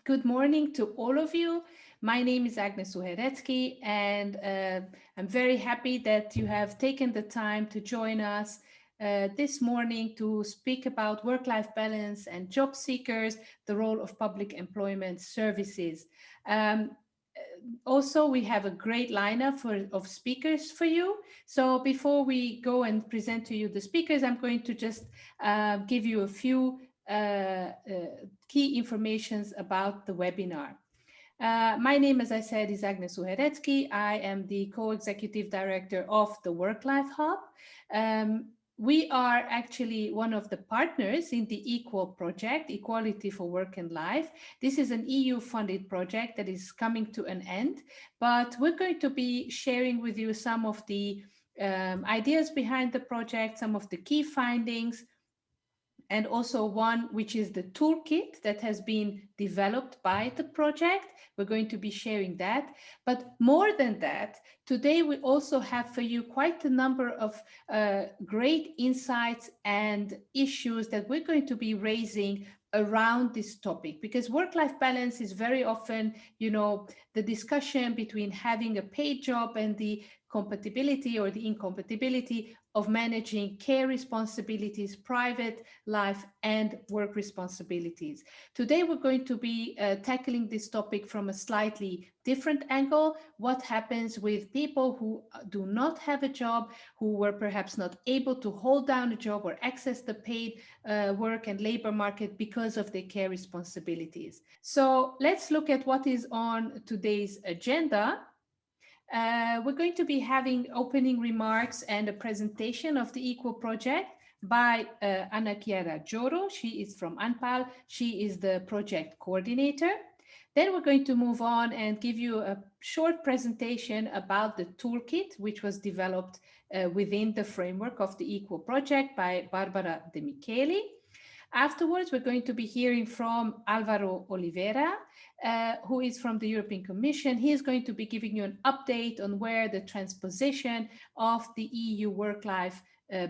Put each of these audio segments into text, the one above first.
Good morning to all of you. My name is Agnes Uheretsky, and I'm very happy that you have taken the time to join us this morning to speak about work-life balance and job seekers, the role of public employment services. Um, Also, we have a great lineup of speakers for you. So before we go and present to you the speakers, I'm going to just give you a few key informations about the webinar. My name, as I said, is Agnes Uheretsky. I am the co-executive director of the Work-Life Hub. We are actually one of the partners in the EQUAL project, Equality for Work and Life. This is an EU-funded project that is coming to an end, but we're going to be sharing with you some of the ideas behind the project, some of the key findings, and also one which is the toolkit that has been developed by the project. We're going to be sharing that. But more than that, today we also have for you quite a number of great insights and issues that we're going to be raising around this topic, because work-life balance is very often, you know, the discussion between having a paid job and the compatibility or the incompatibility of managing care responsibilities, private life, and work responsibilities. Today, we're going to be tackling this topic from a slightly different angle. What happens with people who do not have a job, who were perhaps not able to hold down a job or access the paid work and labor market because of their care responsibilities. So let's look at what is on today's agenda. We're going to be having opening remarks and a presentation of the EQUAL project by Anna Chiara Giorio. She is from ANPAL. She is the project coordinator. Then we're going to move on and give you a short presentation about the toolkit, which was developed within the framework of the EQUAL project by Barbara De Micheli. Afterwards, we're going to be hearing from Álvaro Oliveira, who is from the European Commission. He is going to be giving you an update on where the transposition of the EU Work-Life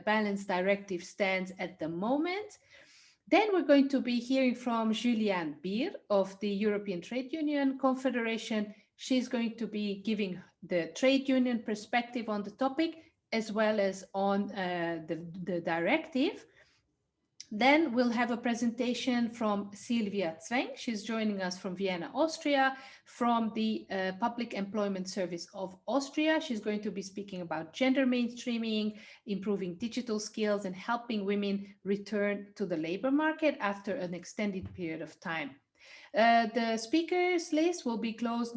Balance Directive stands at the moment. Then we're going to be hearing from Julian Beer of the European Trade Union Confederation. She's going to be giving the trade union perspective on the topic, as well as on the directive. Then we'll have a presentation from Silvia Zweng. She's joining us from Vienna, Austria, from the Public Employment Service of Austria. She's going to be speaking about gender mainstreaming, improving digital skills, and helping women return to the labor market after an extended period of time. The speakers list will be closed,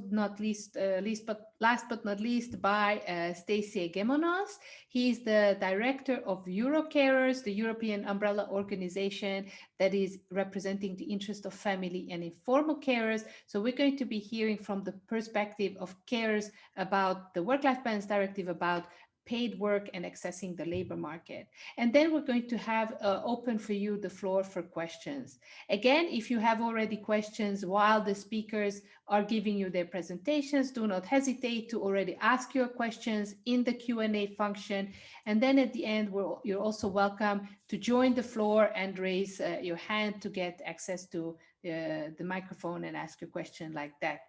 last but not least, by Stacy Gemonos. He is the director of Eurocarers, the European umbrella organization that is representing the interest of family and informal carers. So we're going to be hearing from the perspective of carers about the Work-Life Balance Directive, about paid work and accessing the labor market. And then we're going to have open for you the floor for questions. Again, if you have already questions while the speakers are giving you their presentations, do not hesitate to already ask your questions in the Q&A function. And then at the end, you're also welcome to join the floor and raise your hand to get access to the microphone and ask your question like that.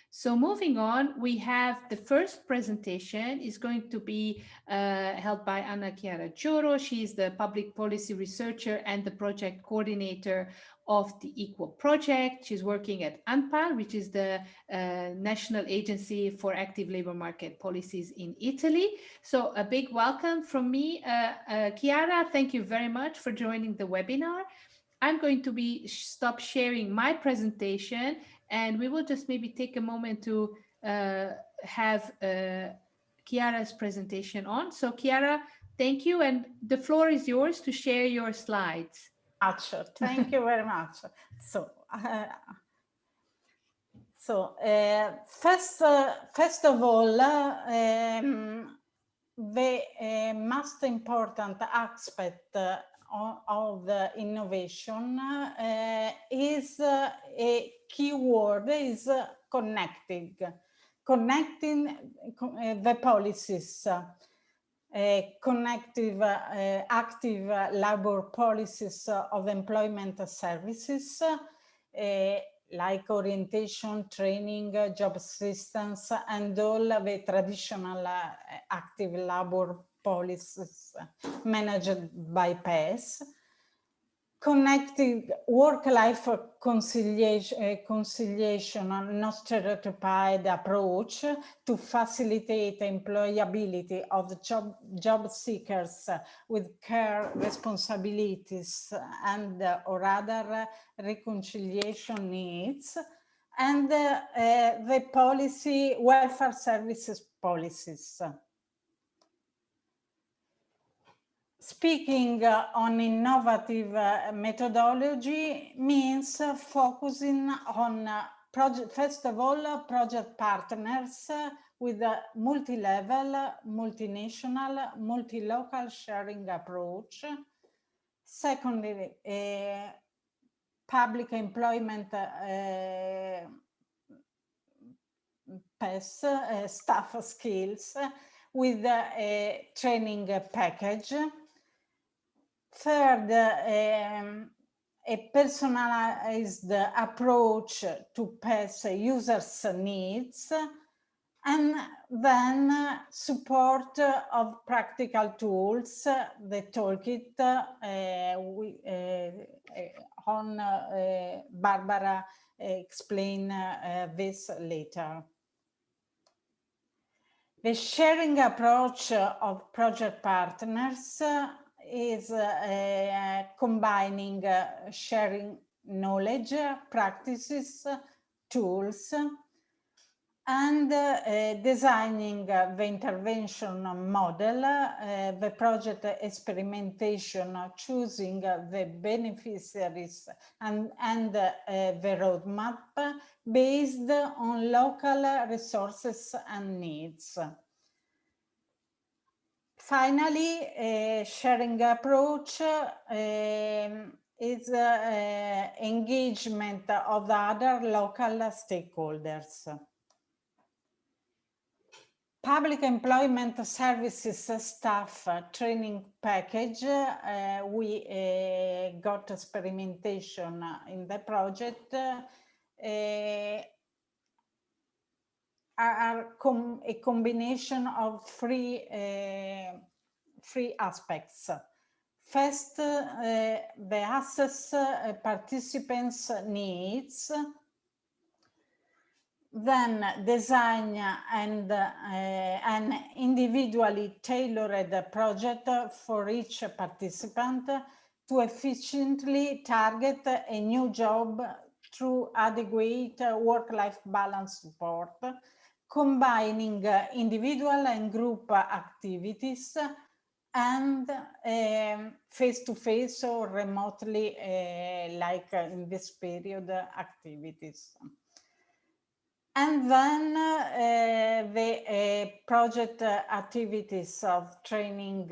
So moving on, we have the first presentation is going to be held by Anna Chiara Giorio. She is the public policy researcher and the project coordinator of the EQUAL project. She's working at ANPAL, which is the National Agency for Active Labor Market Policies in Italy. So a big welcome from me. Chiara, thank you very much for joining the webinar. I'm going to stop sharing my presentation, and we will just maybe take a moment to have Chiara's presentation on. So Chiara, thank you. And the floor is yours to share your slides. Thank you very much. First of all, the most important aspect of the innovation is a keyword is connecting the policies, connective active labor policies of employment services like orientation, training, job assistance, and all the traditional active labor policies managed by PES. Connecting work-life conciliation and non-stereotypied approach to facilitate employability of job seekers with care responsibilities and or other reconciliation needs, and the policy welfare services policies. Speaking on innovative methodology means focusing on first of all, project partners with a multi-level, multinational, multi-local sharing approach. Secondly, public employment PES, staff skills with a training package. Third, a personalized approach to PES users' needs, and then support of practical tools, the toolkit on Barbara explain this later. The sharing approach of project partners is combining sharing knowledge, practices, tools, and designing the intervention model, the project experimentation, choosing the beneficiaries and the roadmap based on local resources and needs. Finally, a sharing approach is engagement of other local stakeholders. Public employment services staff training package, we got experimentation in the project, are a combination of three aspects. First, the assess participants' needs, then design and an individually tailored project for each participant to efficiently target a new job through adequate work-life balance support, combining individual and group activities and face-to-face or remotely, like in this period, activities. And then the project activities of training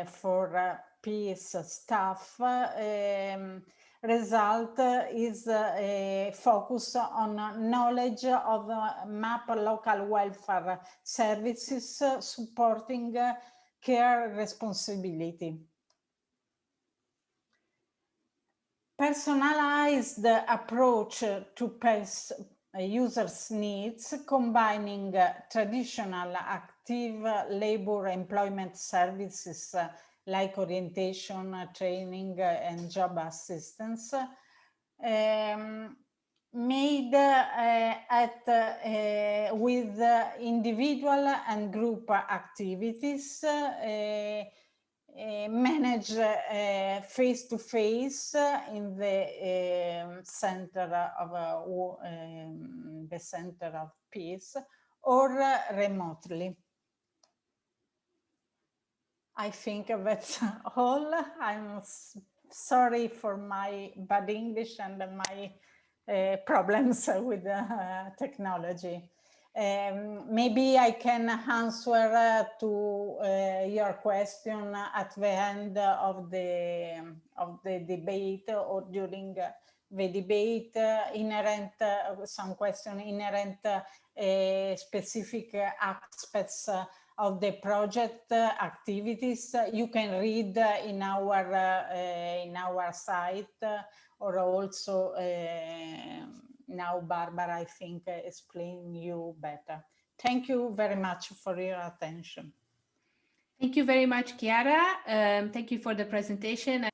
for peace staff result is a focus on knowledge of MAP local welfare services supporting care responsibility. Personalized approach to PES users' needs, combining traditional active labor employment services like orientation, training, and job assistance, made with individual and group activities, manage face-to-face in the center of peace, or remotely. I think that's all. I'm sorry for my bad English and my problems with technology. Maybe I can answer to your question at the end of the debate, or during the debate, some question inherent specific aspects of the project activities. You can read in our site, or also now Barbara, I think, explain you better. Thank you very much for your attention. Thank you very much, Chiara. Thank you for the presentation.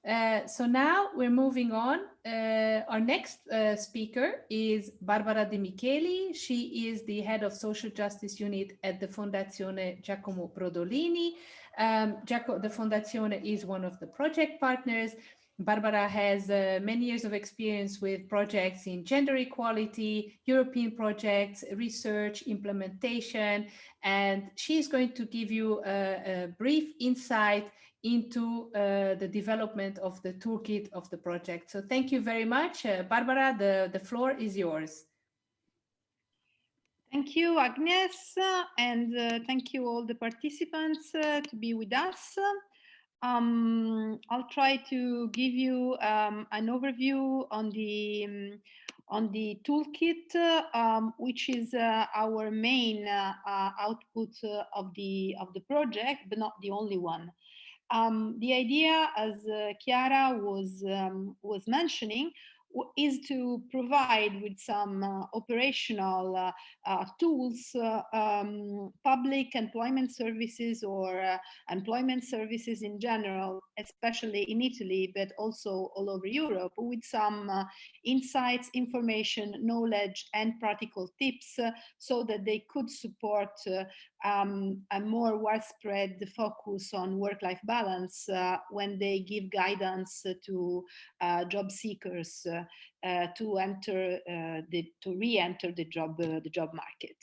So now we're moving on. Our next speaker is Barbara De Micheli. She is the head of social justice unit at the Fondazione Giacomo Brodolini. The Fondazione is one of the project partners. Barbara has many years of experience with projects in gender equality, European projects, research, implementation, and she's going to give you a brief insight into the development of the toolkit of the project. So thank you very much. Barbara, the floor is yours. Thank you, Agnes, and thank you all the participants to be with us. I'll try to give you an overview on the toolkit, which is our main output of the project, but not the only one. The idea, as Chiara was mentioning, is to provide with some operational tools, public employment services or employment services in general, especially in Italy, but also all over Europe, with some insights, information, knowledge, and practical tips so that they could support a more widespread focus on work-life balance when they give guidance to job seekers to re-enter the job market.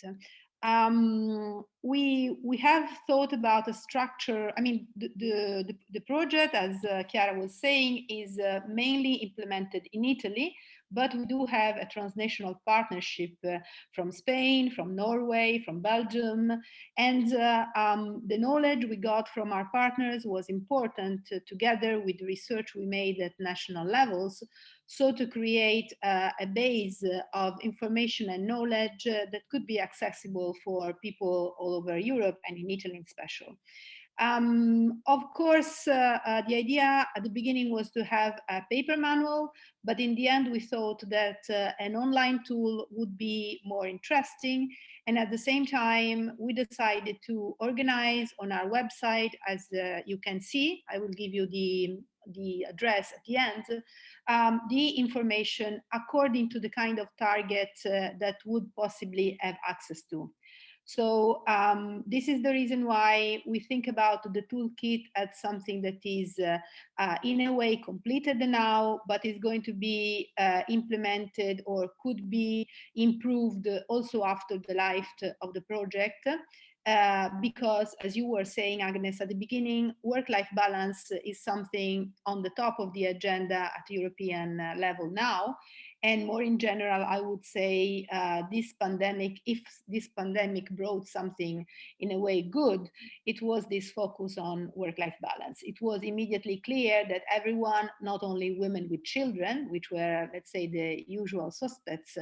We have thought about a structure. I mean, the project, as Chiara was saying, is mainly implemented in Italy, but we do have a transnational partnership from Spain, from Norway, from Belgium, and the knowledge we got from our partners was important together with the research we made at national levels, so to create a base of information and knowledge that could be accessible for people all over Europe and in Italy in special. Of course, the idea at the beginning was to have a paper manual, but in the end we thought that an online tool would be more interesting. And at the same time, we decided to organize on our website, as you can see. I will give you the address at the end, the information according to the kind of target that would possibly have access to. So this is the reason why we think about the toolkit as something that is in a way completed now, but is going to be implemented or could be improved also after the life of the project. Because, as you were saying, Agnes, at the beginning, work-life balance is something on the top of the agenda at European level now. And more in general, I would say this pandemic, if this pandemic brought something in a way good, it was this focus on work-life balance. It was immediately clear that everyone, not only women with children, which were, let's say, the usual suspects,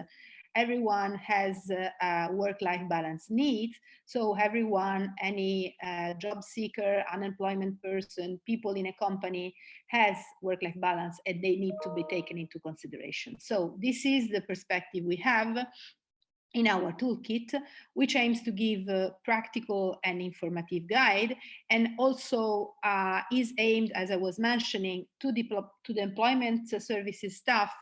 everyone has work-life balance needs. So everyone, any job seeker, unemployment person, people in a company has work-life balance, and they need to be taken into consideration. So this is the perspective we have in our toolkit, which aims to give a practical and informative guide, and also is aimed, as I was mentioning, to the employment services staff,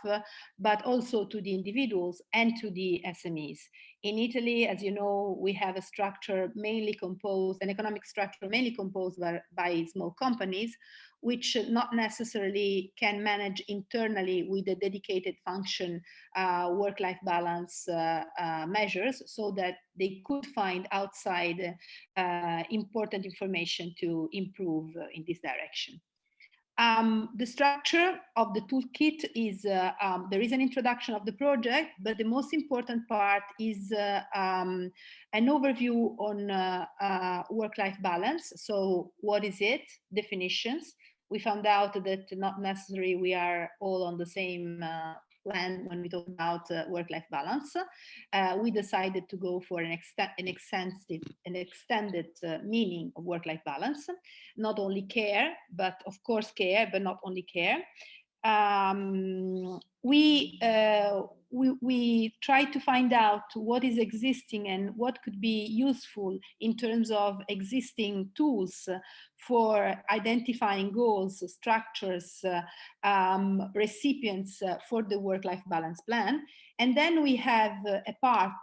but also to the individuals and to the SMEs. In Italy, as you know, we have a structure mainly composed, an economic structure mainly composed by small companies, which not necessarily can manage internally with a dedicated function work-life balance measures, so that they could find outside important information to improve in this direction. The structure of the toolkit is, there is an introduction of the project, but the most important part is an overview on work-life balance. So what is it? Definitions. We found out that not necessarily we are all on the same plan when we talk about work-life balance. We decided to go for an extended meaning of work-life balance, not only care, but of course care, but not only care. We we try to find out what is existing and what could be useful in terms of existing tools for identifying goals, structures, recipients for the work-life balance plan. And then we have a part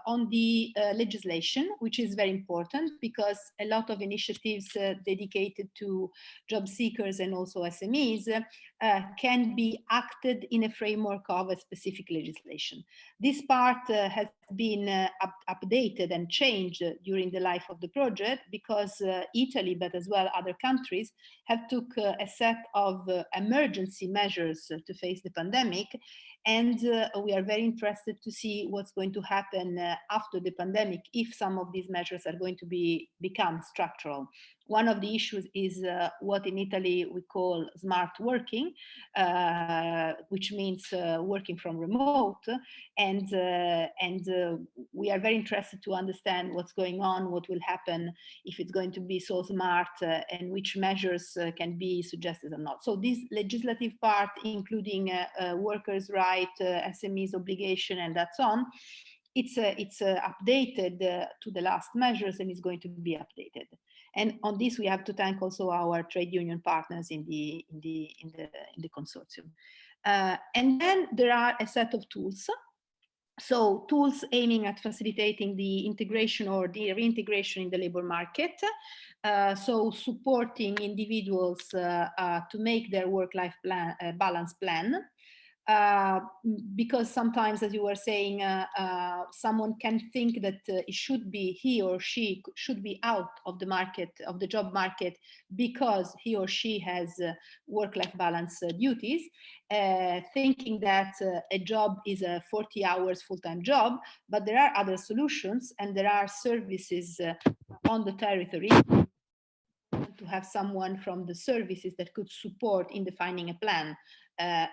on the legislation, which is very important because a lot of initiatives dedicated to job seekers and also SMEs can be acted in a framework of a specific legislation. This part has been updated and changed during the life of the project because Italy, but as well other countries, have took a set of emergency measures to face the pandemic. And we are very interested to see what's going to happen after the pandemic, if some of these measures are going to become structural. One of the issues is what in Italy we call smart working, which means working from remote. And we are very interested to understand what's going on, what will happen if it's going to be so smart, and which measures can be suggested or not. So this legislative part, including workers' right, SMEs obligation, and that's on, it's updated to the last measures and is going to be updated. And on this, we have to thank also our trade union partners in the consortium. And then there are a set of tools. So tools aiming at facilitating the integration or the reintegration in the labor market. So supporting individuals to make their work-life balance plan. Because sometimes, as you were saying, someone can think that he or she should be out of the market, of the job market, because he or she has work-life balance duties, thinking that a job is a 40 hours full-time job, but there are other solutions and there are services on the territory to have someone from the services that could support in defining a plan.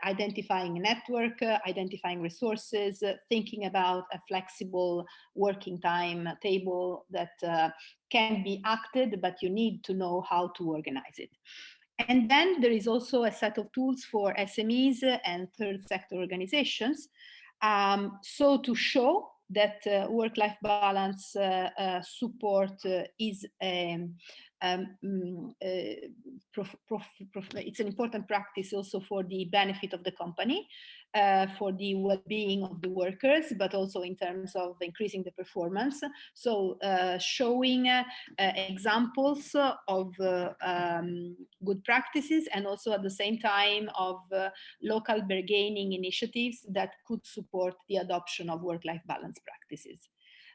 Identifying a network, identifying resources, thinking about a flexible working time table that can be acted, but you need to know how to organize it. And then there is also a set of tools for SMEs and third sector organizations. So to show that work-life balance support is it's an important practice also for the benefit of the company, for the well-being of the workers, but also in terms of increasing the performance. So showing examples of good practices, and also at the same time of local bargaining initiatives that could support the adoption of work-life balance practices.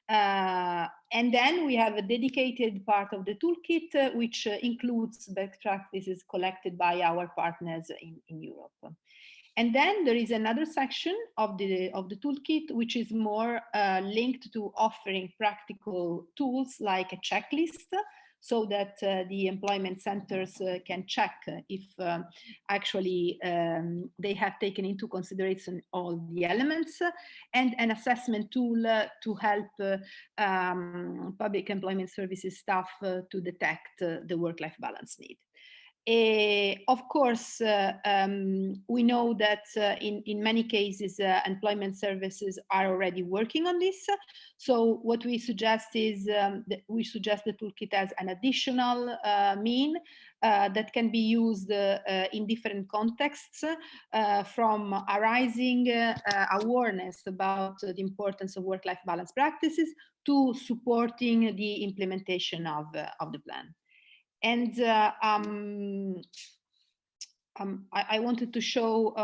And then we have a dedicated part of the toolkit, which includes best practices collected by our partners in Europe. And then there is another section of the toolkit, which is more linked to offering practical tools like a checklist, so that the employment centers can check if actually they have taken into consideration all the elements, and an assessment tool to help public employment services staff to detect the work-life balance need. Of course, we know that in many cases, employment services are already working on this. So what we suggest is that we suggest the toolkit as an additional mean that can be used in different contexts, from arising awareness about the importance of work-life balance practices to supporting the implementation of the plan. And I wanted to show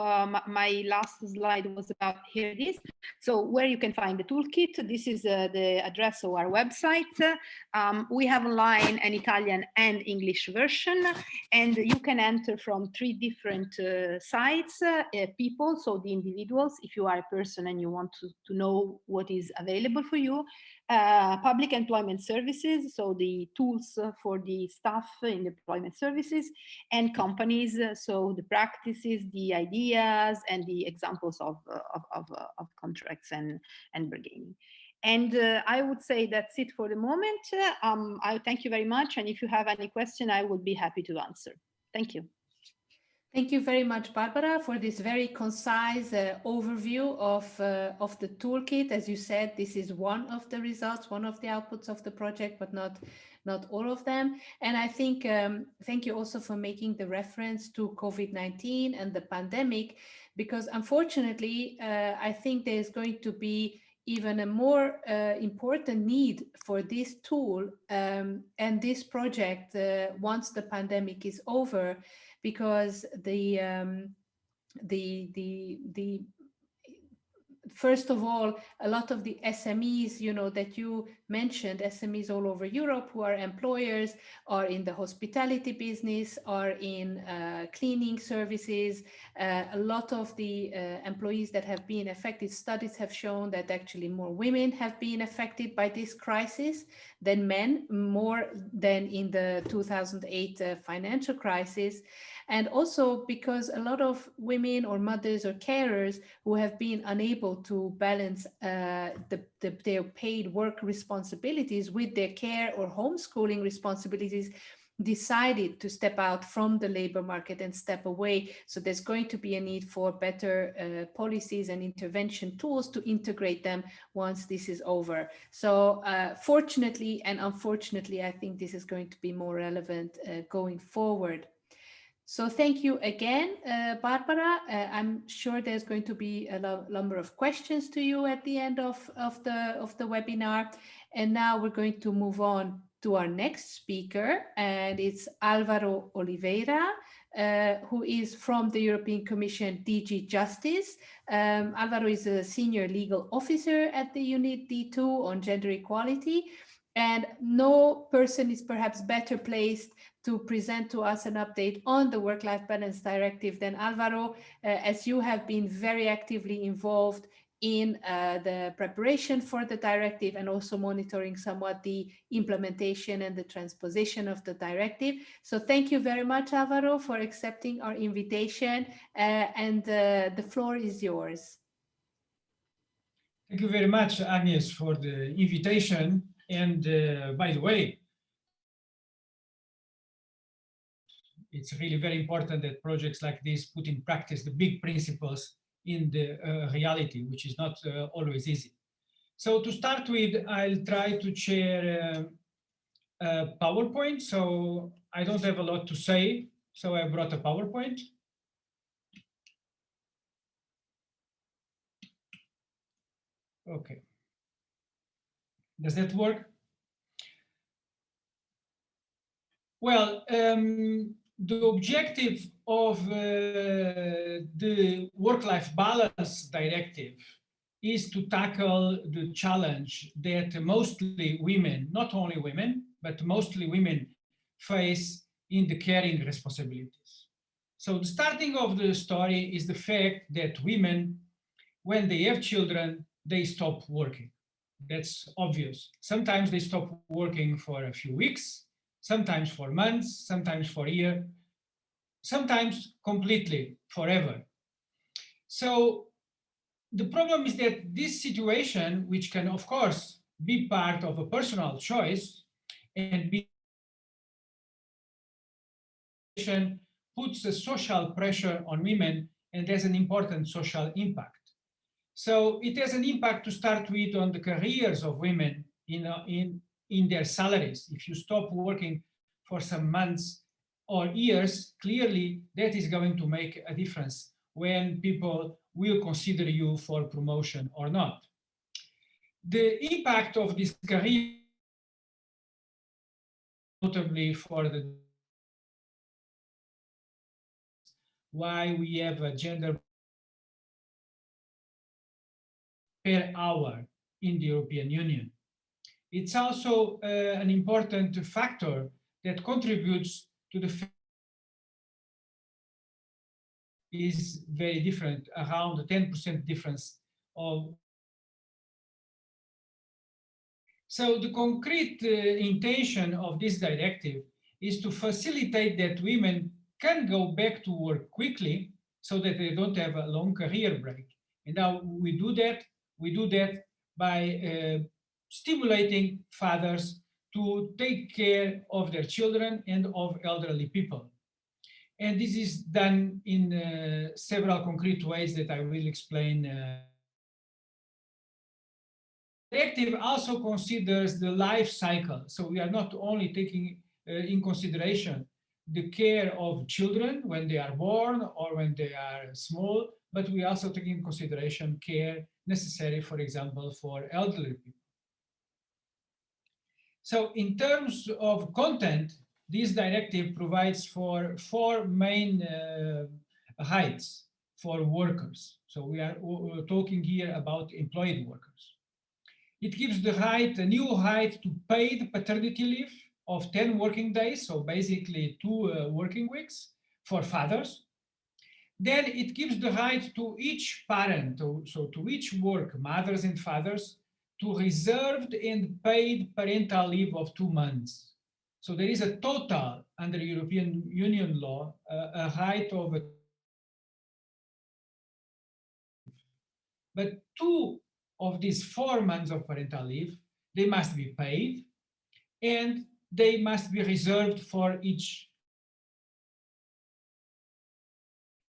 my last slide was about, here it is. So where you can find the toolkit, this is the address of our website. We have online an Italian and English version, and you can enter from 3 different sites, people, so the individuals, if you are a person and you want to know what is available for you. Public employment services, so the tools for the staff in the employment services, and companies, so the practices, the ideas, and the examples of contracts and bargaining. And I would say that's it for the moment. I thank you very much, and if you have any question, I would be happy to answer. Thank you. Thank you very much, Barbara, for this very concise overview of the toolkit. As you said, this is one of the results, one of the outputs of the project, but not all of them. And I think, thank you also for making the reference to COVID-19 and the pandemic, because unfortunately, I think there's going to be even a more important need for this tool and this project once the pandemic is over, because first of all, a lot of the SMEs, you know, that you mentioned, SMEs all over Europe who are employers, are in the hospitality business, are in cleaning services. A lot of the employees that have been affected, studies have shown that actually more women have been affected by this crisis than men, more than in the 2008 financial crisis. And also because a lot of women or mothers or carers who have been unable to balance their paid work responsibilities with their care or homeschooling responsibilities decided to step out from the labor market and step away. So there's going to be a need for better policies and intervention tools to integrate them once this is over. So fortunately and unfortunately, I think this is going to be more relevant going forward. So thank you again, Barbara. I'm sure there's going to be a number of questions to you at the end of the webinar. And now we're going to move on to our next speaker, and it's Álvaro Oliveira, who is from the European Commission DG Justice. Álvaro is a senior legal officer at the Unit D2 on gender equality. And no person is perhaps better placed to present to us an update on the Work-Life Balance Directive than Álvaro, as you have been very actively involved in the preparation for the directive and also monitoring somewhat the implementation and the transposition of the directive. So thank you very much, Álvaro, for accepting our invitation, and the floor is yours. Thank you very much, Agnes, for the invitation. And by the way, it's really very important that projects like this put in practice the big principles in the reality, which is not always easy. So to start with, I'll try to share a PowerPoint. So I don't have a lot to say, so I brought a PowerPoint. Okay. Does that work? Well, the objective of the Work-Life Balance Directive is to tackle the challenge that mostly women, not only women, but mostly women face in the caring responsibilities. So the starting of the story is the fact that women, when they have children, they stop working. That's obvious. Sometimes they stop working for a few weeks, sometimes for months, sometimes for a year, sometimes completely, forever. So the problem is that this situation, which can of course be part of a personal choice and be, puts a social pressure on women and has an important social impact. So it has an impact to start with on the careers of women in their salaries. If you stop working for some months or years, clearly that is going to make a difference when people will consider you for promotion or not. The impact of this career, notably for the why we have a gender per hour in the European Union. It's also an important factor that contributes to the fact is very different, around a 10% difference of. So the concrete intention of this directive is to facilitate that women can go back to work quickly so that they don't have a long career break. And now we do that by stimulating fathers to take care of their children and of elderly people. And this is done in several concrete ways that I will explain. The directive also considers the life cycle. So we are not only taking in consideration the care of children when they are born or when they are small, but we also take in consideration care necessary, for example, for elderly people. So in terms of content, this directive provides for 4 main heights for workers. So we are talking here about employed workers. It gives the right, a new height to paid paternity leave of 10 working days, so basically 2 working weeks for fathers. Then it gives the right to each parent, so to each work, mothers and fathers, to reserved and paid parental leave of 2 months. So there is a total under European Union law, a right of but 2 of these 4 months of parental leave, they must be paid and they must be reserved for each.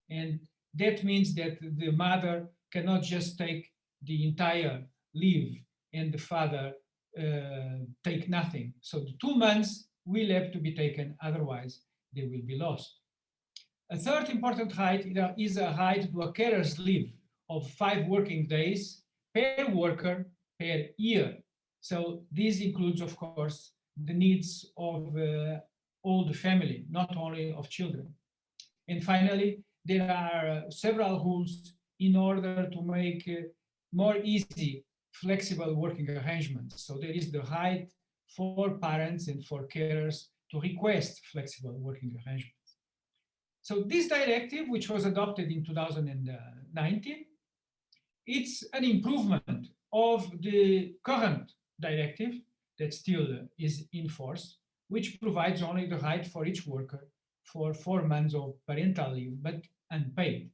And that means that the mother cannot just take the entire leave and the father take nothing. So the 2 months will have to be taken, otherwise they will be lost. A third important right is a right to a carer's leave of 5 working days per worker per year. So this includes, of course, the needs of all the family, not only of children. And finally, there are several rules in order to make more easy, flexible working arrangements. So there is the right for parents and for carers to request flexible working arrangements. So this directive, which was adopted in 2019, it's an improvement of the current directive that still is in force, which provides only the right for each worker for 4 months of parental leave, but unpaid.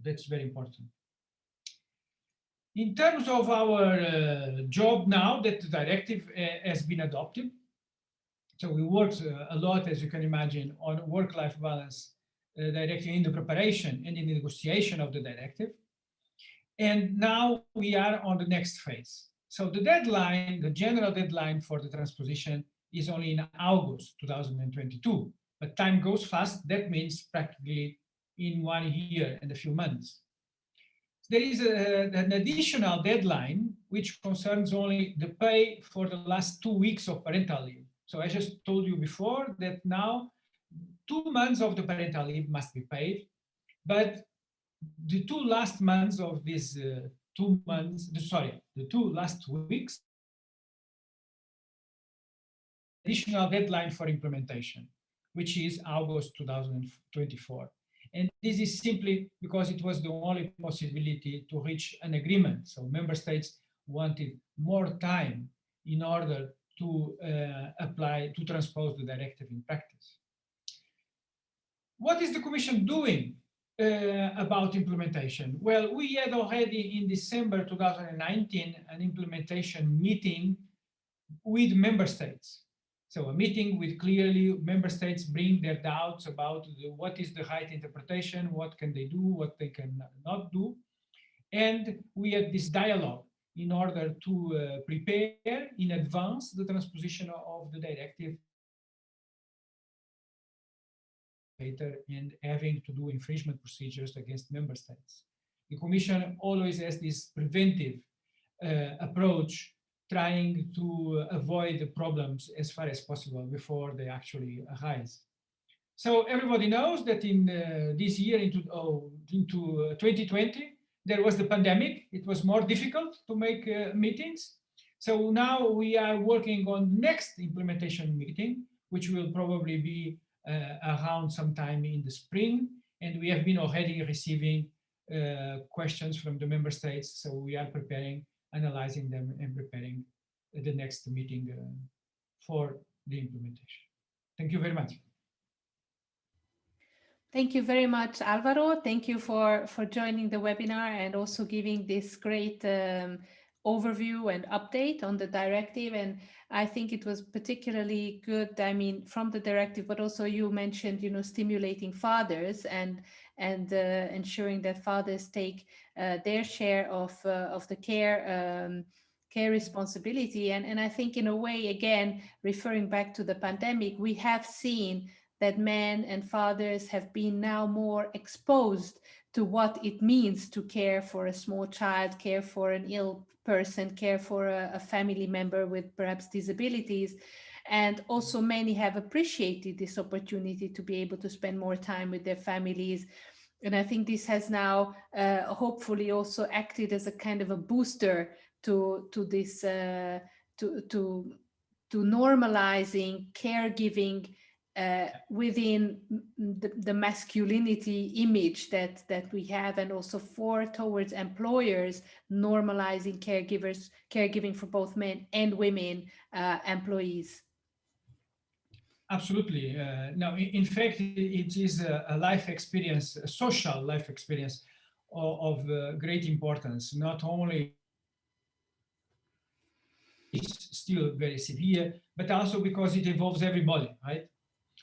That's very important. In terms of our job now that the directive has been adopted, so we worked a lot, as you can imagine, on work-life balance directive in the preparation and in the negotiation of the directive. And now we are on the next phase. So the deadline, the general deadline for the transposition is only in August 2022, but time goes fast. That means practically in 1 year and a few months. There is an additional deadline which concerns only the pay for the last 2 weeks of parental leave. So I just told you before that now 2 months of the parental leave must be paid, but the 2 last months of these 2 months, the 2 last weeks, additional deadline for implementation, which is August 2024. And this is simply because it was the only possibility to reach an agreement. So member states wanted more time in order to to transpose the directive in practice. What is the Commission doing about implementation? Well, we had already in December 2019 an implementation meeting with member states. So a meeting with clearly member states bring their doubts about what is the right interpretation, what can they do, what they cannot do. And we had this dialogue in order to prepare in advance the transposition of the directive and having to do infringement procedures against member states. The Commission always has this preventive approach, trying to avoid the problems as far as possible before they actually arise. So everybody knows that in this year, into 2020, there was the pandemic. It was more difficult to make meetings. So now we are working on next implementation meeting, which will probably be around sometime in the spring. And we have been already receiving questions from the member states. So we are preparing, analyzing them and preparing the next meeting for the implementation. Thank you very much. Thank you very much, Álvaro. Thank you for joining the webinar and also giving this great overview and update on the directive. And I think it was particularly good, I mean, from the directive, but also you mentioned, you know, stimulating fathers and ensuring that fathers take their share of the care responsibility. And I think in a way, again, referring back to the pandemic, we have seen that men and fathers have been now more exposed to what it means to care for a small child, care for an ill person, care for a family member with perhaps disabilities. And also many have appreciated this opportunity to be able to spend more time with their families. And I think this has now hopefully also acted as a kind of a booster to this to normalizing caregiving within the masculinity image that we have, and also towards employers normalizing caregiving for both men and women employees. Absolutely. No, in fact, it is a life experience, a social life experience of great importance. Not only it's still very severe, but also because it involves everybody, right?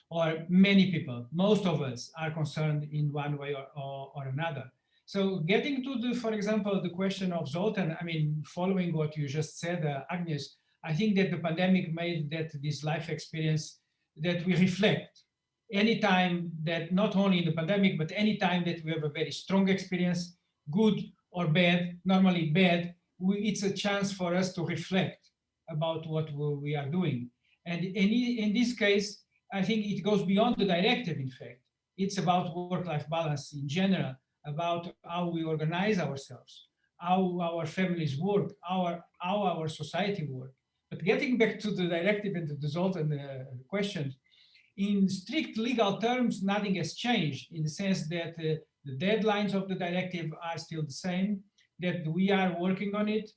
Or many people. Most of us are concerned in one way or another. So getting to the, for example, the question of Zoltan, I mean, following what you just said, Agnes, I think that the pandemic made that this life experience that we reflect anytime that, not only in the pandemic, but anytime that we have a very strong experience, good or bad, normally bad, it's a chance for us to reflect about what we are doing. And in this case, I think it goes beyond the directive, in fact. It's about work-life balance in general, about how we organize ourselves, how our families work, how our society works. But getting back to the directive and the Zoltan questions, in strict legal terms, nothing has changed in the sense that the deadlines of the directive are still the same, that we are working on it.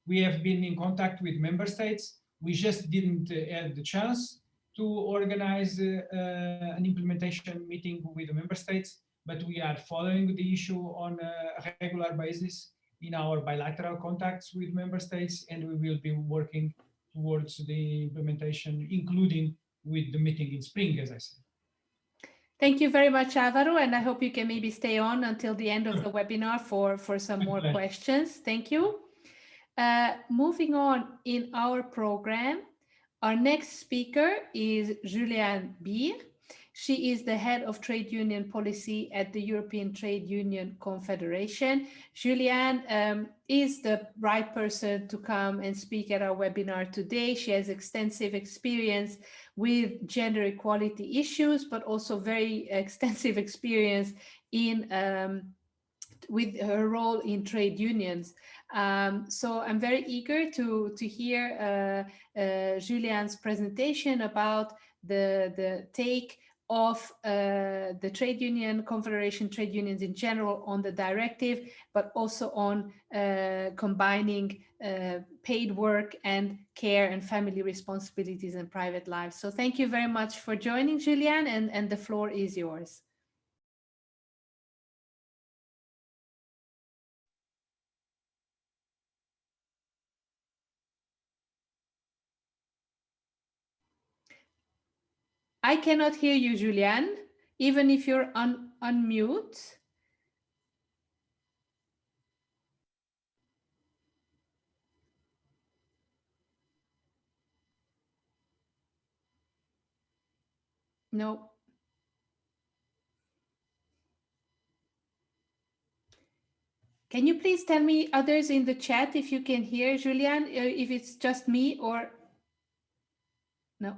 We have been in contact with member states. We just didn't have the chance to organize an implementation meeting with the member states, but we are following the issue on a regular basis in our bilateral contacts with member states, and we will be working towards the implementation, including with the meeting in spring, as I said. Thank you very much, Álvaro, and I hope you can maybe stay on until the end of the webinar for some more questions. Thank you. Moving on in our program, our next speaker is Julian Beer. She is the head of trade union policy at the European Trade Union Confederation. Julian is the right person to come and speak at our webinar today. She has extensive experience with gender equality issues, but also very extensive experience in with her role in trade unions. So I'm very eager to hear Julian's presentation about the take of the trade union confederation, trade unions in general, on the directive, but also on combining paid work and care and family responsibilities and private lives. So thank you very much for joining, Julian, and the floor is yours. I cannot hear you, Julian, even if you're unmute. No. Can you please tell me, others in the chat, if you can hear Julian, if it's just me or no?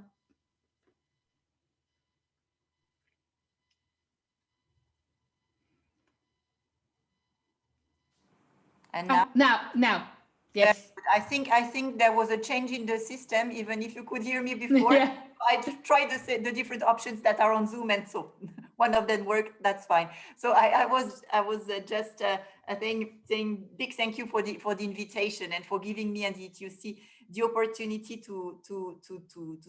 And now, yes. I think there was a change in the system, even if you could hear me before. Yeah. I just tried the different options that are on Zoom, and so one of them worked. That's fine. So I was just saying big thank you for the invitation and for giving me and the ETUC the opportunity to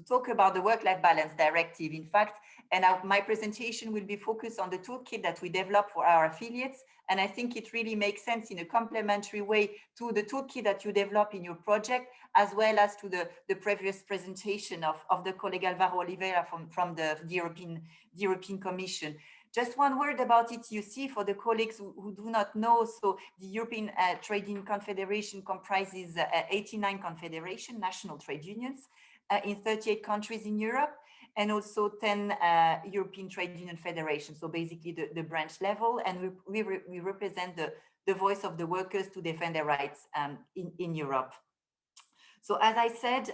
talk about the Work-Life Balance Directive, in fact, and my presentation will be focused on the toolkit that we develop for our affiliates. And I think it really makes sense in a complementary way to the toolkit that you develop in your project, as well as to the previous presentation of the colleague Álvaro Oliveira from the European Commission. Just one word about ETUC for the colleagues who do not know. So the European Trade Union Confederation comprises 89 confederation national trade unions in 38 countries in Europe, and also 10 European Trade Union Federations. So basically the branch level, and we represent the voice of the workers to defend their rights in Europe. So as I said,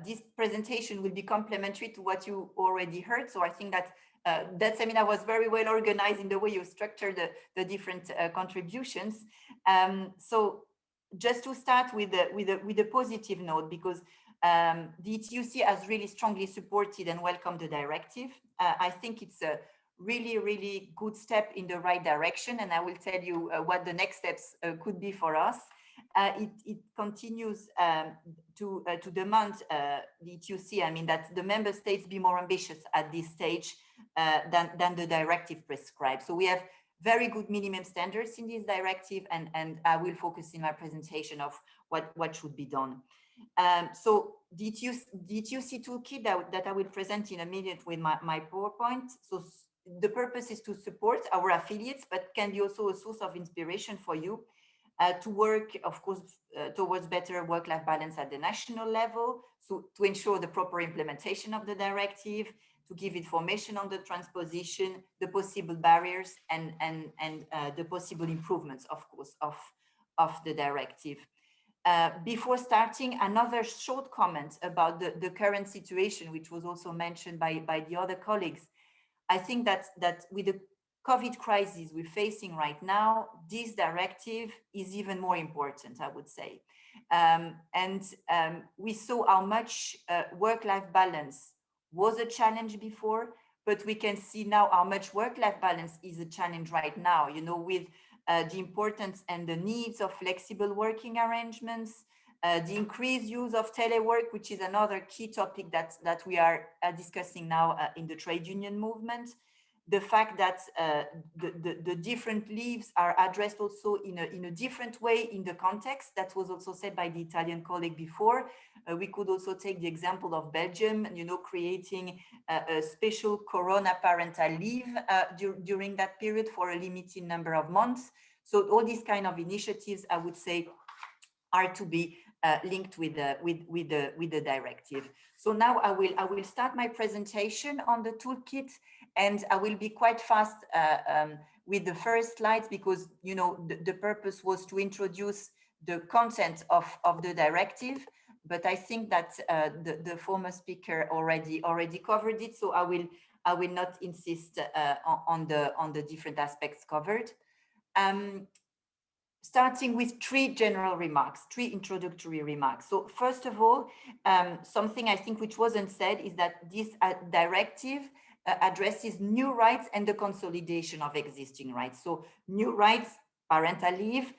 this presentation will be complementary to what you already heard. So I think that that seminar was very well organized in the way you structure the different contributions. So just to start with a positive note, because the ETUC has really strongly supported and welcomed the directive. I think it's a really good step in the right direction, and I will tell you what the next steps could be for us. It continues to demand the ETUC, I mean, that the member states be more ambitious at this stage than the directive prescribes. So we have very good minimum standards in this directive, and I will focus in my presentation of what should be done. So the ETUC toolkit that I will present in a minute with my PowerPoint. So the purpose is to support our affiliates, but can be also a source of inspiration for you to work, of course, towards better work-life balance at the national level, so to ensure the proper implementation of the directive, to give information on the transposition, the possible barriers, and the possible improvements, of course, of the directive. Before starting, another short comment about the current situation, which was also mentioned by the other colleagues. I think that with the COVID crisis we're facing right now, this directive is even more important, I would say. We saw how much work-life balance was a challenge before, but we can see now how much work-life balance is a challenge right now, you know, with the importance and the needs of flexible working arrangements, the increased use of telework, which is another key topic that we are discussing now in the trade union movement. The fact that the different leaves are addressed also in a different way in the context. That was also said by the Italian colleague before. We could also take the example of Belgium, you know, creating a special Corona parental leave during that period for a limited number of months. So all these kind of initiatives, I would say, are to be linked with the directive. So now I will start my presentation on the toolkit, and I will be quite fast with the first slides, because, you know, the purpose was to introduce the content of the directive, but I think that the former speaker already covered it, so I will not insist on the different aspects covered. Starting with three general remarks, three introductory remarks. So first of all, something I think which wasn't said is that this directive addresses new rights and the consolidation of existing rights. So new rights, parental leave,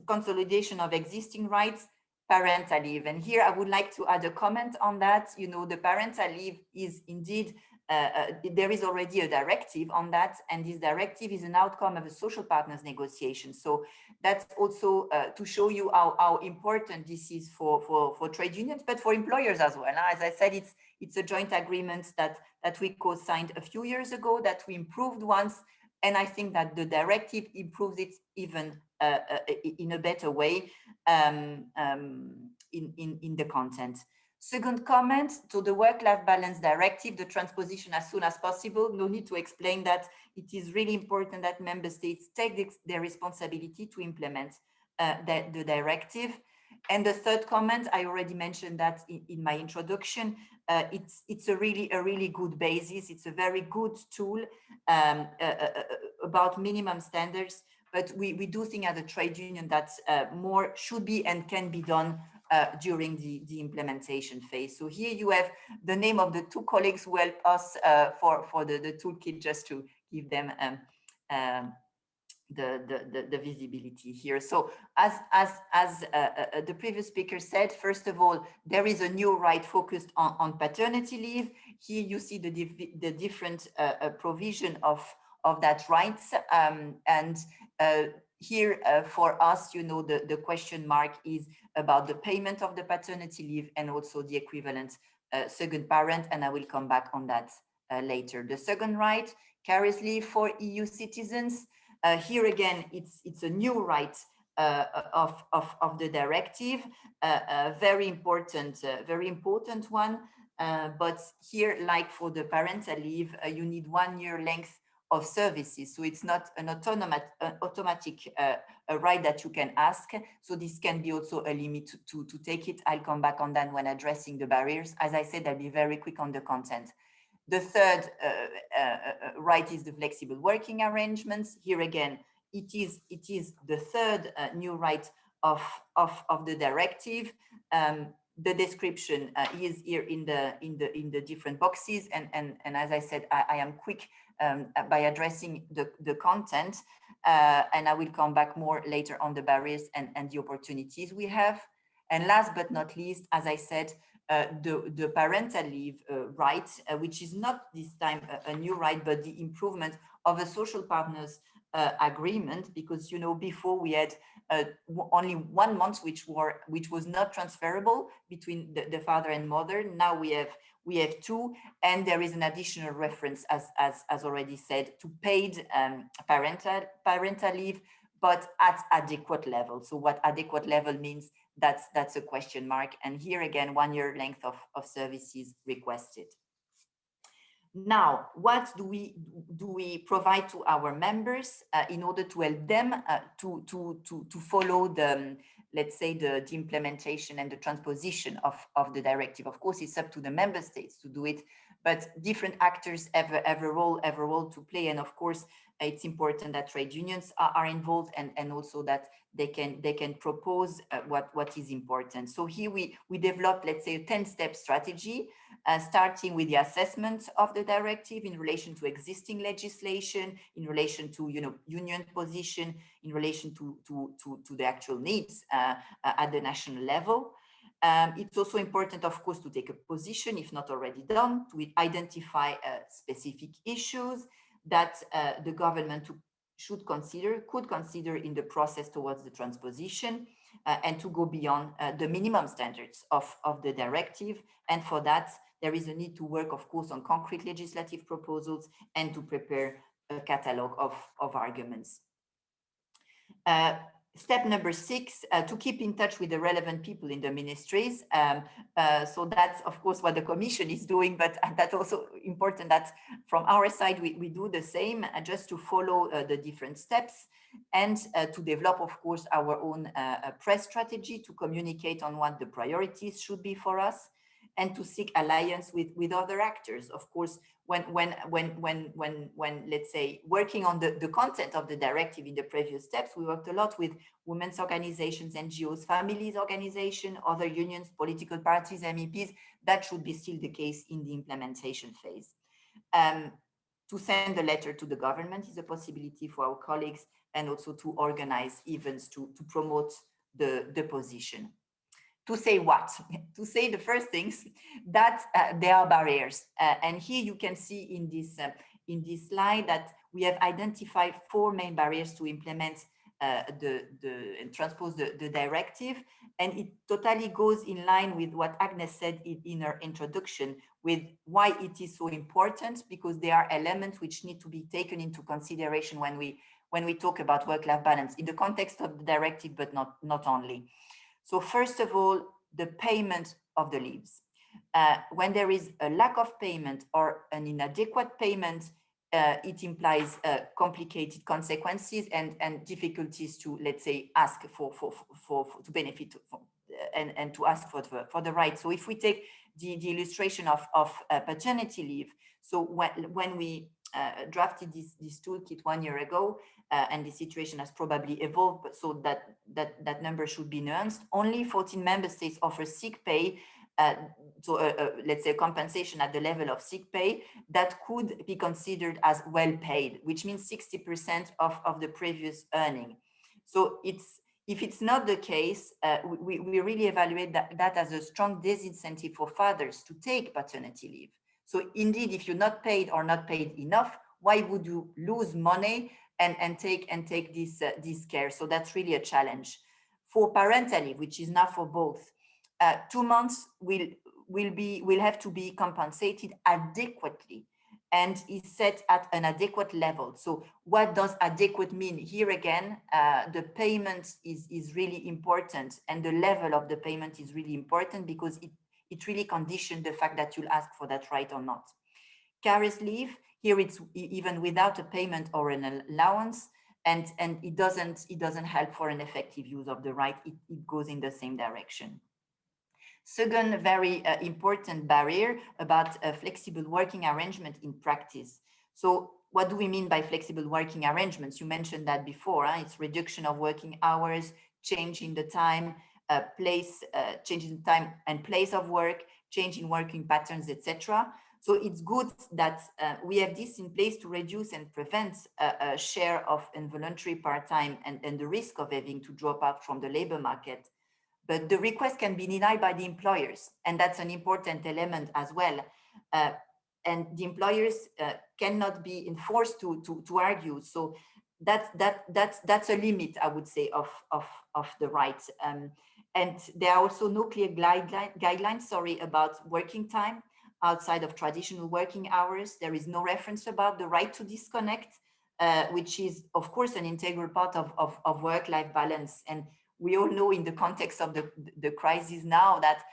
consolidation of existing rights, parental leave. And here I would like to add a comment on that. You know, the parental leave is indeed, there is already a directive on that, and this directive is an outcome of a social partners negotiation. So that's also to show you how important this is for trade unions, but for employers as well. As I said, it's a joint agreement that we co-signed a few years ago, that we improved once, and I think that the directive improves it even in a better way in the content. Second comment, to the Work-Life Balance Directive, the transposition as soon as possible. No need to explain that. It is really important that member states take their responsibility to implement the directive. And the third comment, I already mentioned that in my introduction, it's a really good basis. It's a very good tool about minimum standards, but we do think as a trade union that more should be and can be done during the implementation phase. So here you have the name of the two colleagues who help us for the toolkit, just to give them the visibility here. So as the previous speaker said, first of all, there is a new right focused on paternity leave. Here you see the different provision of that rights, and here for us, you know, the question mark is about the payment of the paternity leave and also the equivalent second parent, and I will come back on that later. The second right, carers leave for EU citizens. Here again, it's a new right of the directive, a very important one. But here, like for the parental leave, you need 1 year length of services. So it's not an automatic right that you can ask. So this can be also a limit to take it. I'll come back on that when addressing the barriers. As I said, I'll be very quick on the content. The third right is the flexible working arrangements. Here again, it is the third new right of the directive. The description is here in the different boxes, and as I said, I am quick by addressing the content, and I will come back more later on the barriers and the opportunities we have. And last but not least, as I said, the parental leave right, which is not this time a new right, but the improvement of a social partners agreement, because, you know, before we had only 1 month, which was not transferable between the father and mother. Now we have 2, and there is an additional reference, as already said, to paid parental leave, but at adequate level. So what adequate level means, that's a question mark. And here again, 1 year length of services requested. Now, what do we provide to our members in order to help them to follow the, let's say, the implementation and the transposition of the directive? Of course, it's up to the member states to do it, but different actors have a role to play. And of course, it's important that trade unions are involved, and also that they can propose what is important. So here we developed, let's say, a 10-step strategy, starting with the assessment of the directive in relation to existing legislation, in relation to, you know, union position, in relation to the actual needs at the national level. It's also important, of course, to take a position, if not already done, to identify specific issues that the government could consider in the process towards the transposition, and to go beyond the minimum standards of the directive. And for that, there is a need to work, of course, on concrete legislative proposals and to prepare a catalogue of arguments. Step number 6, to keep in touch with the relevant people in the ministries. So that's, of course, what the Commission is doing, but that's also important that from our side, we do the same, just to follow the different steps, and to develop, of course, our own press strategy to communicate on what the priorities should be for us, and to seek alliance with other actors. Of course, when let's say, working on the content of the directive in the previous steps, we worked a lot with women's organizations, NGOs, families organization, other unions, political parties, MEPs. That should be still the case in the implementation phase. To send a letter to the government is a possibility for our colleagues, and also to organize events to promote the position. To say what? To say the first things, that there are barriers. And here you can see in this slide that we have identified 4 main barriers to implement and transpose the directive. And it totally goes in line with what Agnes said in her introduction, with why it is so important, because there are elements which need to be taken into consideration when we talk about work-life balance in the context of the directive, but not only. So first of all, the payment of the leaves. When there is a lack of payment or an inadequate payment, it implies complicated consequences and difficulties to, let's say, ask to benefit and to ask for the right. So if we take the illustration of paternity leave, so when we drafted this toolkit 1 year ago, and the situation has probably evolved, but so that number should be nuanced. Only 14 member states offer sick pay let's say compensation at the level of sick pay that could be considered as well paid, which means 60% of the previous earning. So if it's not the case, we really evaluate that as a strong disincentive for fathers to take paternity leave. So indeed, if you're not paid or not paid enough, why would you lose money and take this care? So that's really a challenge. For parental leave, which is not for both, 2 months will have to be compensated adequately and is set at an adequate level. So what does adequate mean? Here again, the payment is really important, and the level of the payment is really important because it really conditions the fact that you'll ask for that right or not. Carers leave, here it's even without a payment or an allowance, and it doesn't help for an effective use of the right. It goes in the same direction. Second very important barrier about a flexible working arrangement in practice. So what do we mean by flexible working arrangements? You mentioned that before. It's reduction of working hours, changing the time, changing the time and place of work, changing working patterns, etc. So it's good that we have this in place to reduce and prevent a share of involuntary part-time and the risk of having to drop out from the labor market. But the request can be denied by the employers, and that's an important element as well. And the employers cannot be enforced to argue. So that's a limit, I would say, of the right. And there are also no clear guidelines, about working time outside of traditional working hours. There is no reference about the right to disconnect, which is, of course, an integral part of work-life balance. And we all know in the context of the crisis now that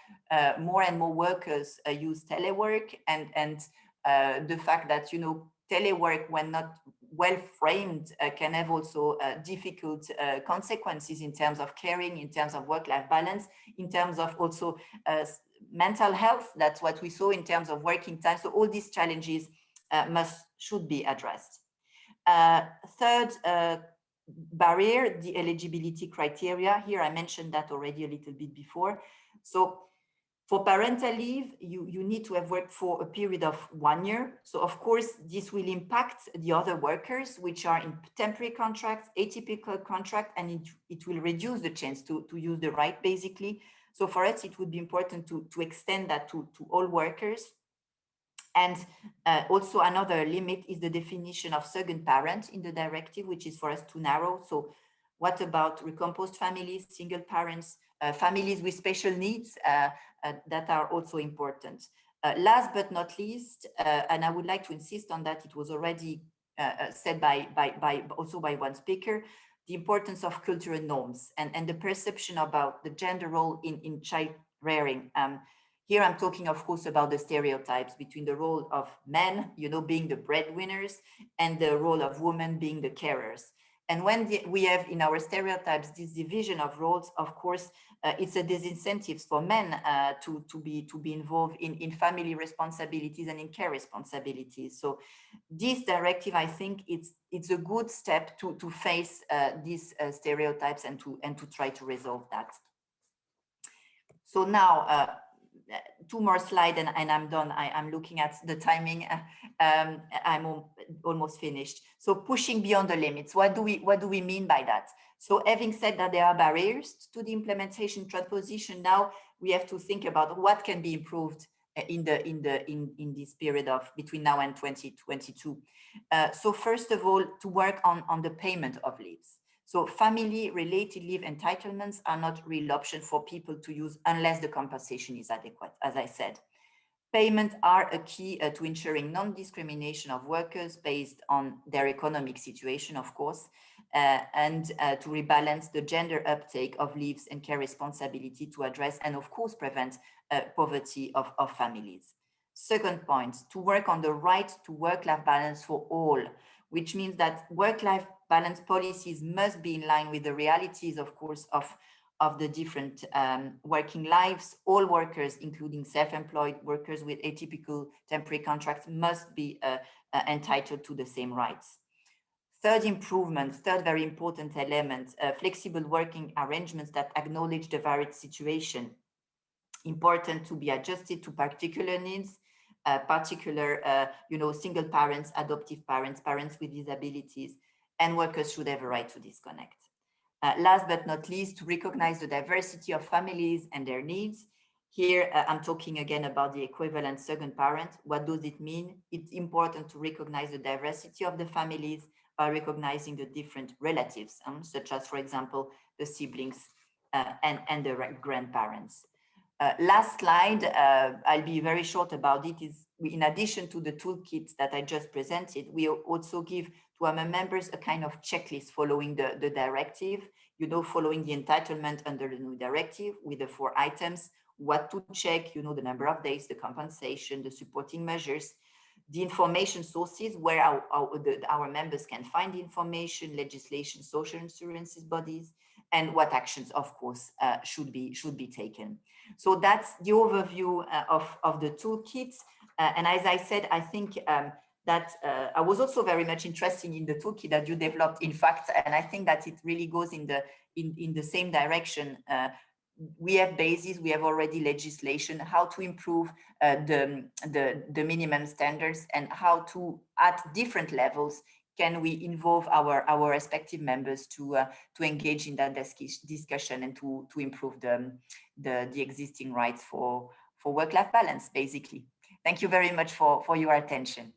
more and more workers use telework, and the fact that, telework, when not well framed, can have also difficult consequences in terms of caring, in terms of work-life balance, in terms of also mental health. That's what we saw in terms of working time. So all these challenges should be addressed. Third barrier, the eligibility criteria. Here I mentioned that already a little bit before. So for parental leave, you need to have worked for a period of 1 year. So of course, this will impact the other workers, which are in temporary contracts, atypical contract, and it will reduce the chance to use the right, basically. So for us, it would be important to extend that to all workers. And also another limit is the definition of second parent in the directive, which is for us too narrow. So what about recomposed families, single parents, families with special needs that are also important. Last but not least, and I would like to insist on that, it was already said also by one speaker, the importance of cultural norms and the perception about the gender role in child rearing. Here I'm talking, of course, about the stereotypes between the role of men, being the breadwinners, and the role of women being the carers. And when we have in our stereotypes this division of roles, of course, it's a disincentive for men to be involved in family responsibilities and in care responsibilities. So this directive, I think, it's a good step to face these stereotypes and to try to resolve that. So now, 2 more slides and I'm done. I'm looking at the timing. I'm almost finished. So pushing beyond the limits. What do we mean by that? So having said that there are barriers to the implementation transposition, now we have to think about what can be improved in this period of between now and 2022. So first of all, to work on the payment of leaves. So family-related leave entitlements are not real option for people to use unless the compensation is adequate, as I said. Payments are a key to ensuring non-discrimination of workers based on their economic situation, of course, and to rebalance the gender uptake of leaves and care responsibility to address and, of course, prevent poverty of families. Second point, to work on the right to work-life balance for all, which means that work-life balance policies must be in line with the realities, of course, of the different working lives. All workers, including self-employed workers with atypical temporary contracts, must be entitled to the same rights. Third very important element, flexible working arrangements that acknowledge the varied situation. important to be adjusted to particular needs, single parents, adoptive parents, parents with disabilities, and workers should have a right to disconnect. Last but not least, to recognize the diversity of families and their needs. Here, I'm talking again about the equivalent second parent. What does it mean? It's important to recognize the diversity of the families by recognizing the different relatives, such as, for example, the siblings and the grandparents. Last slide, I'll be very short about it, is in addition to the toolkit that I just presented, we also give to our members a kind of checklist following the directive, following the entitlement under the new directive with the 4 items, what to check, the number of days, the compensation, the supporting measures, the information sources where our members can find information, legislation, social insurances bodies, and what actions, of course, should be taken. So that's the overview of the toolkits. And as I said, I think that I was also very much interested in the toolkit that you developed, in fact, and I think that it really goes in the same direction. We have bases, we have already legislation, how to improve the minimum standards, and how to, at different levels, can we involve our respective members to engage in that discussion and to improve the existing rights for work-life balance, basically. Thank you very much for your attention.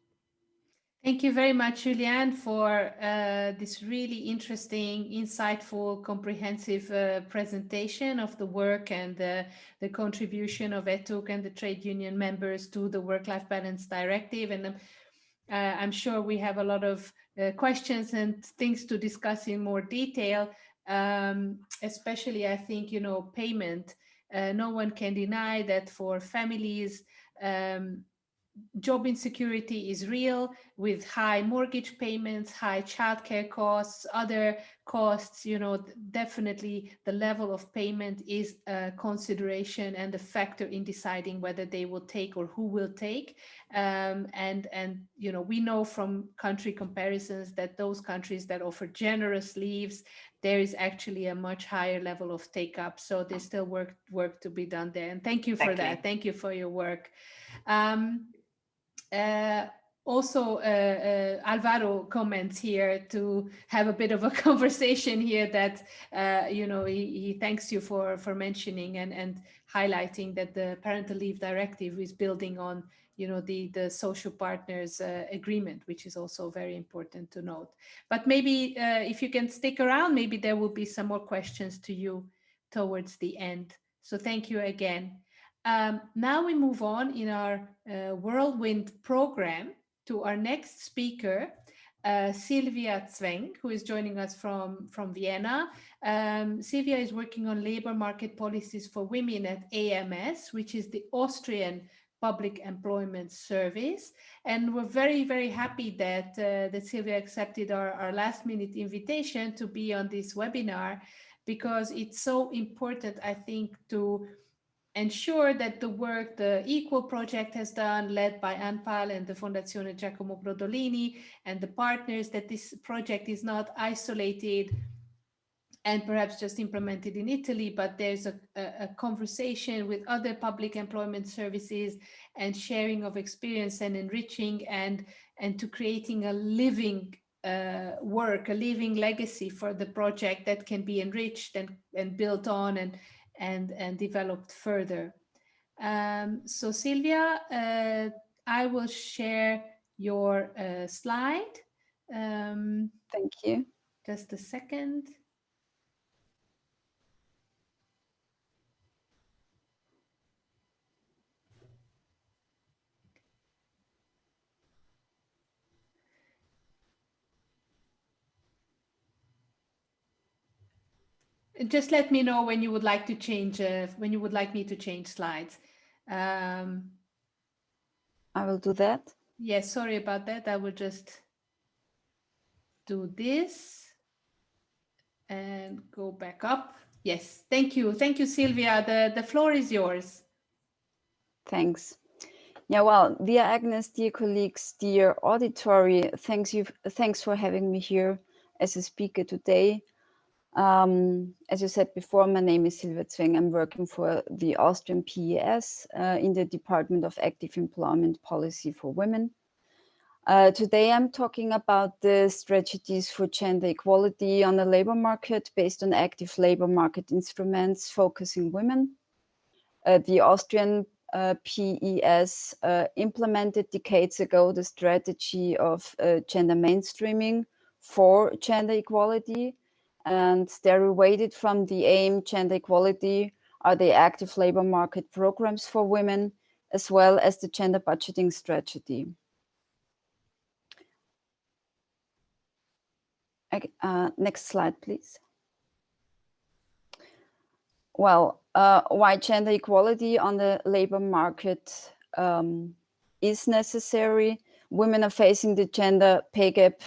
Thank you very much, Julian, for this really interesting, insightful, comprehensive presentation of the work and the contribution of ETUC and the trade union members to the Work-Life Balance Directive. And I'm sure we have a lot of questions and things to discuss in more detail, especially, I think, payment. No one can deny that for families, job insecurity is real, with high mortgage payments, high childcare costs, other costs. Definitely the level of payment is a consideration and a factor in deciding whether they will take or who will take. And we know from country comparisons that those countries that offer generous leaves, there is actually a much higher level of take up. So there's still work to be done there. And thank you for that. Thank you for your work. Also, Álvaro comments here to have a bit of a conversation here that, he thanks you for mentioning and highlighting that the parental leave directive is building on, the social partners agreement, which is also very important to note. But maybe if you can stick around, maybe there will be some more questions to you towards the end. So thank you again. Now we move on in our Whirlwind program to our next speaker, Silvia Zweng, who is joining us from Vienna. Silvia is working on labor market policies for women at AMS, which is the Austrian Public Employment Service. And we're very, very happy that Silvia accepted our last-minute invitation to be on this webinar, because it's so important, I think, to ensure that the work the Equal Project has done, led by ANPAL and the Fondazione Giacomo Brodolini and the partners, that this project is not isolated and perhaps just implemented in Italy, but there's a conversation with other public employment services and sharing of experience and enriching and to creating a living work, a living legacy for the project that can be enriched and built on and developed further. So Silvia, I will share your slide. Thank you. Just a second. Just let me know when you would like to change, when you would like me to change slides. I will do that. Yes, sorry about that. I will just do this and go back up. Yes, thank you. Thank you, Silvia. The floor is yours. Thanks. Yeah, well, dear Agnes, dear colleagues, dear auditory, thanks for having me here as a speaker today. As you said before, my name is Silvia Zweng. I'm working for the Austrian PES in the Department of Active Employment Policy for Women. Today I'm talking about the strategies for gender equality on the labor market based on active labor market instruments focusing women. The Austrian PES implemented decades ago the strategy of gender mainstreaming for gender equality, and derivated from the aim gender equality are the active labor market programs for women, as well as the gender budgeting strategy. Next slide, please. Well, why gender equality on the labor market is necessary. Women are facing the gender pay gap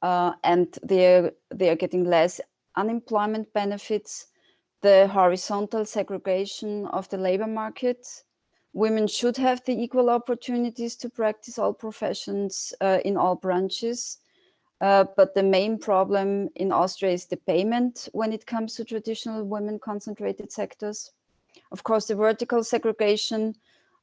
and they are getting less unemployment benefits, the horizontal segregation of the labor market. Women should have the equal opportunities to practice all professions in all branches. But the main problem in Austria is the payment when it comes to traditional women-concentrated sectors. Of course, the vertical segregation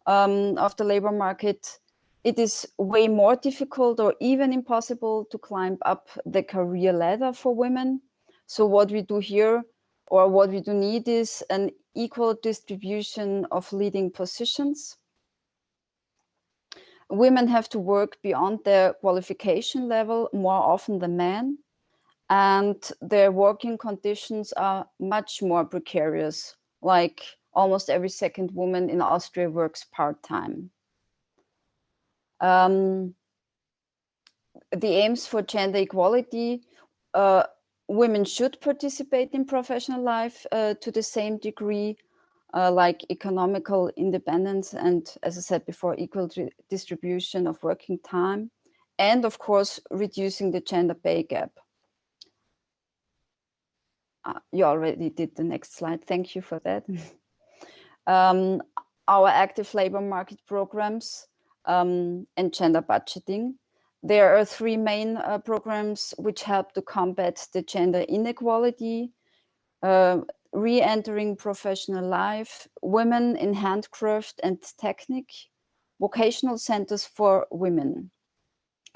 of the labor market, it is way more difficult or even impossible to climb up the career ladder for women. So what we do here, or what we do need, is an equal distribution of leading positions. Women have to work beyond their qualification level more often than men, and their working conditions are much more precarious. Like almost every second woman in Austria works part-time. The aims for gender equality, women should participate in professional life to the same degree, like economical independence and, as I said before, equal distribution of working time, and of course, reducing the gender pay gap. You already did the next slide. Thank you for that. Our active labor market programs and gender budgeting. There are three main programs which help to combat the gender inequality: re-entering professional life, women in handcraft and technique, vocational centers for women,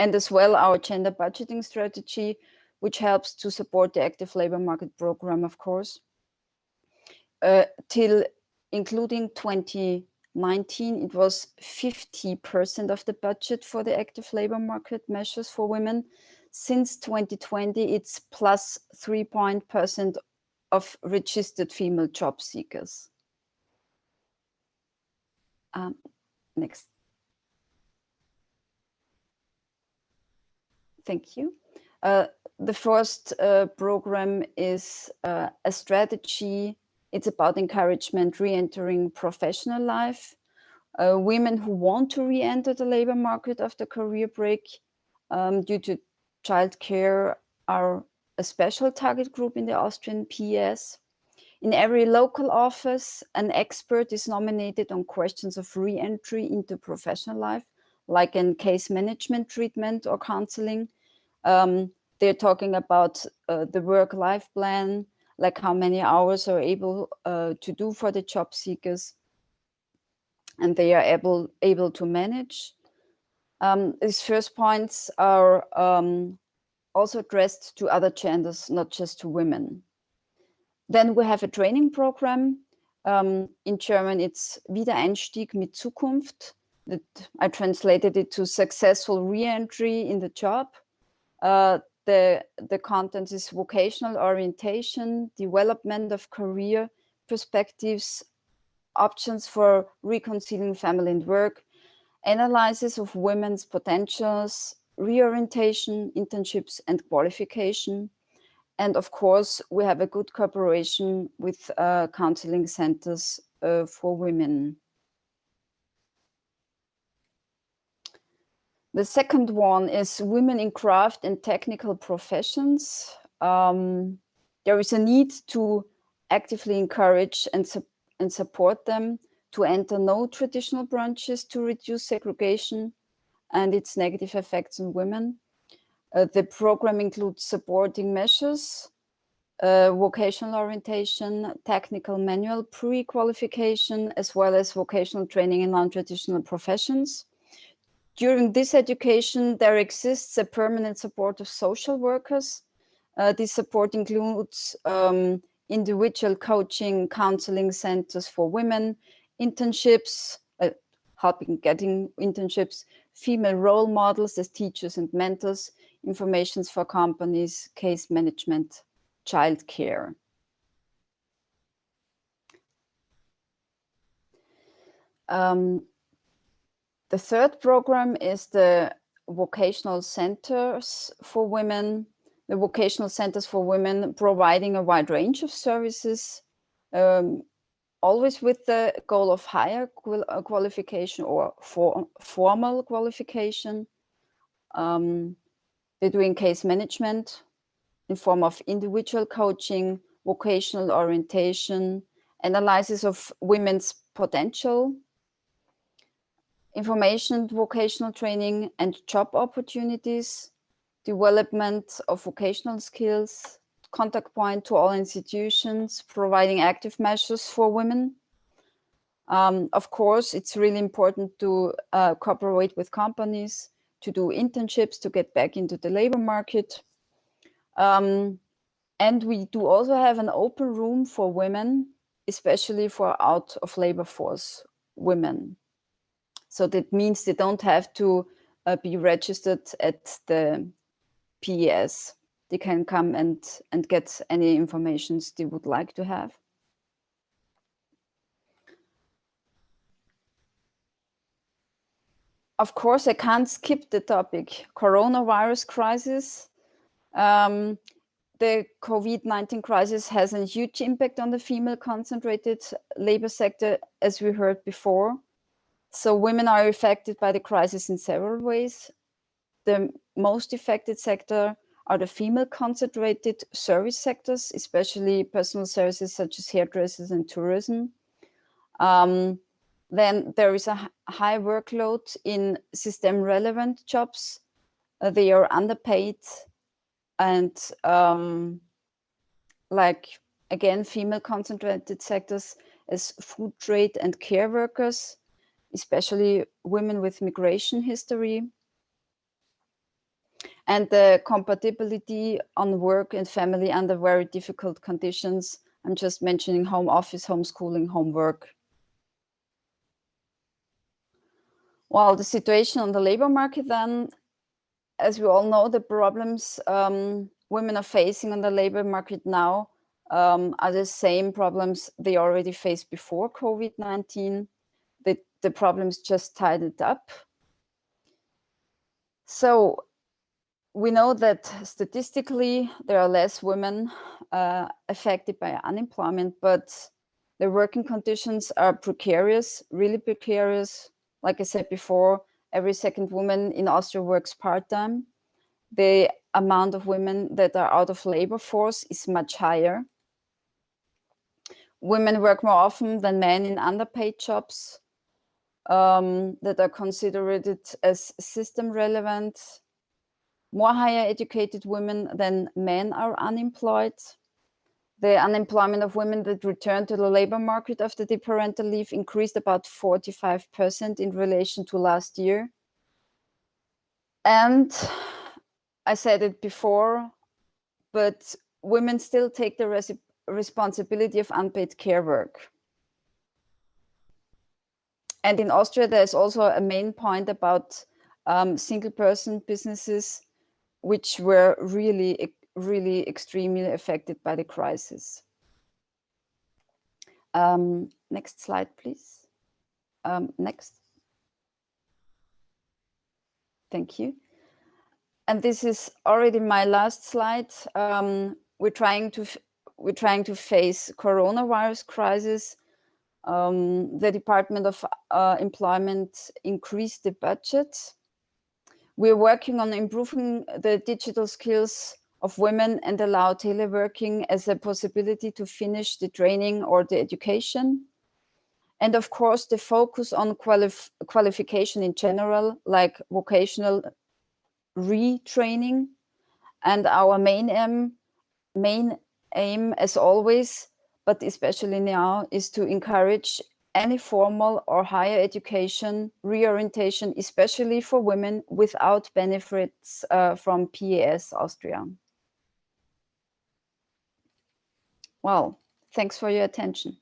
and as well our gender budgeting strategy, which helps to support the active labor market program, of course. Till including 2019, it was 50% of the budget for the active labor market measures for women. Since 2020, it's plus 3% of registered female job seekers. Next. Thank you. The first program is a strategy. It's about encouragement re-entering professional life. Women who want to re-enter the labor market after career break due to childcare are a special target group in the Austrian PES. In every local office, an expert is nominated on questions of re-entry into professional life, like in case management treatment or counseling. They're talking about the work-life plan, like how many hours are able to do for the job seekers, and they are able to manage. These first points are also addressed to other genders, not just to women. Then we have a training program. In German, it's Wiedereinstieg mit Zukunft. That I translated it to successful re-entry in the job. The content is vocational orientation, development of career perspectives, options for reconciling family and work, analysis of women's potentials, reorientation, internships, and qualification. And of course, we have a good cooperation with counseling centers for women. The second one is women in craft and technical professions. There is a need to actively encourage and support them to enter non-traditional branches to reduce segregation and its negative effects on women. The program includes supporting measures vocational orientation, technical manual pre-qualification, as well as vocational training in non-traditional professions. During this education, there exists a permanent support of social workers. This support includes individual coaching, counseling centers for women, internships, helping getting internships, female role models as teachers and mentors, informations for companies, case management, childcare. The third program is the Vocational Centers for Women. The Vocational Centers for Women providing a wide range of services, always with the goal of higher qualification or formal qualification. They're doing case management in form of individual coaching, vocational orientation, analysis of women's potential, information, vocational training and job opportunities, development of vocational skills, contact point to all institutions, providing active measures for women. Of course, it's really important to cooperate with companies, to do internships, to get back into the labor market. And we do also have an open room for women, especially for out of labor force women. So that means they don't have to be registered at the PES. They can come and get any information they would like to have. Of course, I can't skip the topic, coronavirus crisis. The COVID-19 crisis has a huge impact on the female-concentrated labor sector, as we heard before. So women are affected by the crisis in several ways. The most affected sector are the female-concentrated service sectors, especially personal services such as hairdressers and tourism. Then there is a high workload in system-relevant jobs. They are underpaid and like, again, female-concentrated sectors as food trade and care workers, especially women with migration history. And the compatibility on work and family under very difficult conditions. I'm just mentioning home office, homeschooling, homework. Well, the situation on the labor market then, as we all know, the problems women are facing on the labor market now are the same problems they already faced before COVID-19. The problems just tied up. So we know that statistically there are less women affected by unemployment, but the working conditions are precarious, really precarious. Like I said before, every second woman in Austria works part-time. The amount of women that are out of labor force is much higher. Women work more often than men in underpaid jobs that are considered as system relevant. More higher educated women than men are unemployed. The unemployment of women that return to the labor market after the parental leave increased about 45% in relation to last year. And I said it before, but women still take the responsibility of unpaid care work. And in Austria, there's also a main point about single person businesses, which were really extremely affected by the crisis. Next slide, please. Next. Thank you. And this is already my last slide. We're trying to face coronavirus crisis. The Department of Employment increased the budget. We're working on improving the digital skills of women and allow teleworking as a possibility to finish the training or the education. And of course, the focus on qualification in general, like vocational retraining. And our main aim, as always, but especially now, is to encourage any formal or higher education reorientation, especially for women without benefits from PAS Austria. Well, thanks for your attention.